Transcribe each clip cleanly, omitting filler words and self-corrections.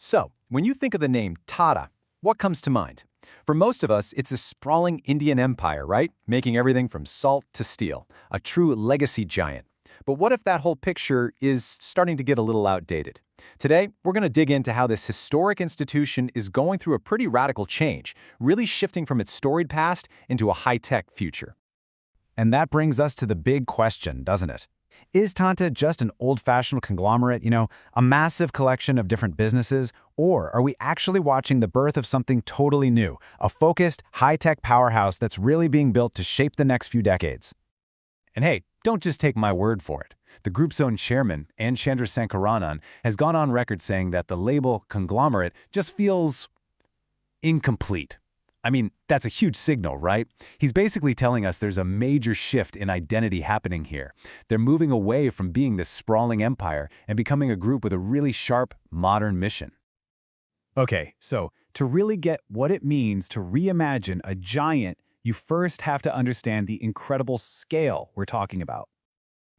So, when you think of the name Tata, what comes to mind? For most of us, it's a sprawling Indian empire, right? Making everything from salt to steel, a true legacy giant. But what if that whole picture is starting to get a little outdated? Today, we're going to dig into how this historic institution is going through a pretty radical change, really shifting from its storied past into a high-tech future. And that brings us to the big question, doesn't it? Is Tata just an old-fashioned conglomerate, a massive collection of different businesses, or are we actually watching the birth of something totally new, a focused, high-tech powerhouse that's really being built to shape the next few decades? And hey, don't just take my word for it. The group's own chairman, N. Chandrasekaran, has gone on record saying that the label Conglomerate just feels incomplete. I mean, that's a huge signal, right? He's basically telling us there's a major shift in identity happening here. They're moving away from being this sprawling empire and becoming a group with a really sharp, modern mission. Okay, so to really get what it means to reimagine a giant, you first have to understand the incredible scale we're talking about.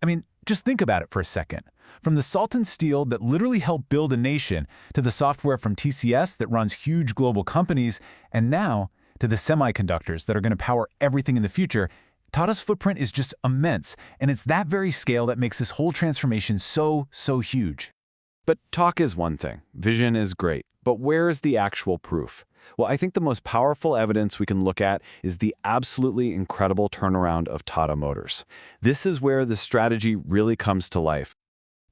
I mean, just think about it for a second. From the salt and steel that literally helped build a nation, to the software from TCS that runs huge global companies, and now to the semiconductors that are going to power everything in the future, Tata's footprint is just immense, and it's that very scale that makes this whole transformation so huge. But talk is one thing, vision is great, but where is the actual proof? Well, I think the most powerful evidence we can look at is the absolutely incredible turnaround of Tata Motors. This is where the strategy really comes to life.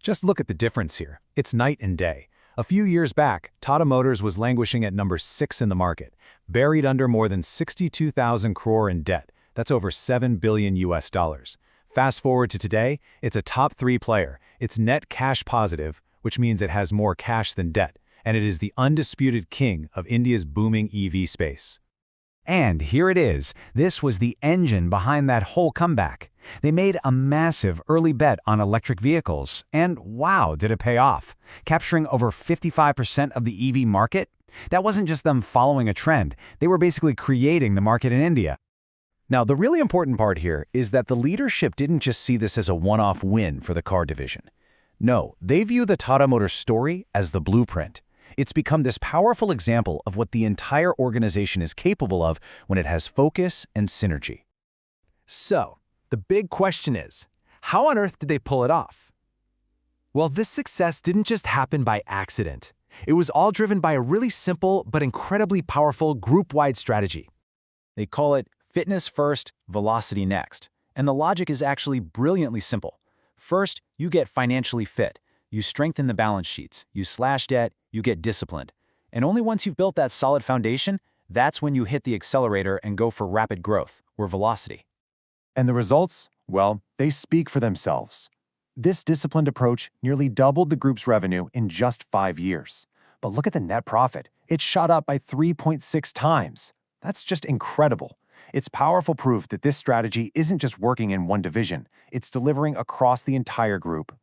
Just look at the difference here. It's night and day. A few years back, Tata Motors was languishing at number 6 in the market, buried under more than 62,000 crore in debt. That's over $7 billion US. Fast forward to today, it's a top 3 player. It's net cash positive, which means it has more cash than debt, and it is the undisputed king of India's booming EV space. And here it is. This was the engine behind that whole comeback. They made a massive early bet on electric vehicles, and wow, did it pay off. Capturing over 55% of the EV market? That wasn't just them following a trend. They were basically creating the market in India. Now, the really important part here is that the leadership didn't just see this as a one-off win for the car division. No, they view the Tata Motors story as the blueprint. It's become this powerful example of what the entire organization is capable of when it has focus and synergy. So, the big question is, how on earth did they pull it off? Well, this success didn't just happen by accident. It was all driven by a really simple but incredibly powerful group-wide strategy. They call it fitness first, velocity next. And the logic is actually brilliantly simple. First, you get financially fit. You strengthen the balance sheets, you slash debt, you get disciplined. And only once you've built that solid foundation, that's when you hit the accelerator and go for rapid growth, or velocity. And the results? Well, they speak for themselves. This disciplined approach nearly doubled the group's revenue in just 5 years. But look at the net profit. It shot up by 3.6 times. That's just incredible. It's powerful proof that this strategy isn't just working in one division, it's delivering across the entire group.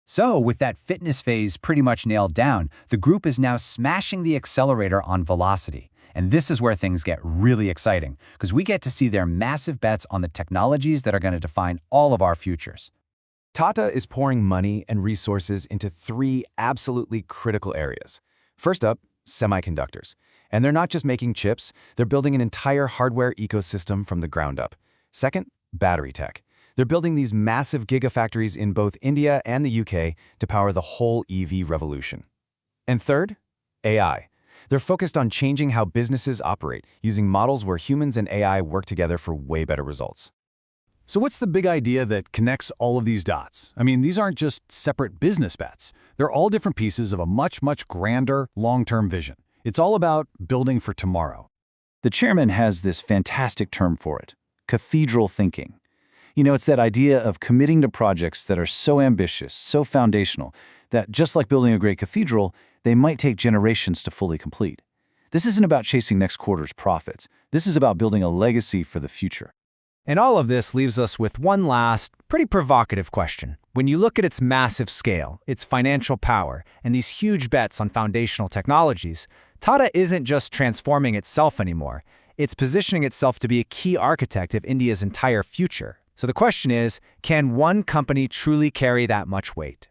So, with that fitness phase pretty much nailed down, the group is now smashing the accelerator on velocity. And this is where things get really exciting, because we get to see their massive bets on the technologies that are going to define all of our futures. Tata is pouring money and resources into 3 absolutely critical areas. First up, semiconductors. And they're not just making chips, they're building an entire hardware ecosystem from the ground up. Second, battery tech. They're building these massive gigafactories in both India and the UK to power the whole EV revolution. And third, AI. They're focused on changing how businesses operate, using models where humans and AI work together for way better results. So what's the big idea that connects all of these dots? I mean, these aren't just separate business bets. They're all different pieces of a much grander, long-term vision. It's all about building for tomorrow. The chairman has this fantastic term for it, cathedral thinking. It's that idea of committing to projects that are so ambitious, so foundational, that just like building a great cathedral, they might take generations to fully complete. This isn't about chasing next quarter's profits. This is about building a legacy for the future. And all of this leaves us with one last, pretty provocative question. When you look at its massive scale, its financial power, and these huge bets on foundational technologies, Tata isn't just transforming itself anymore. It's positioning itself to be a key architect of India's entire future. So the question is, can one company truly carry that much weight?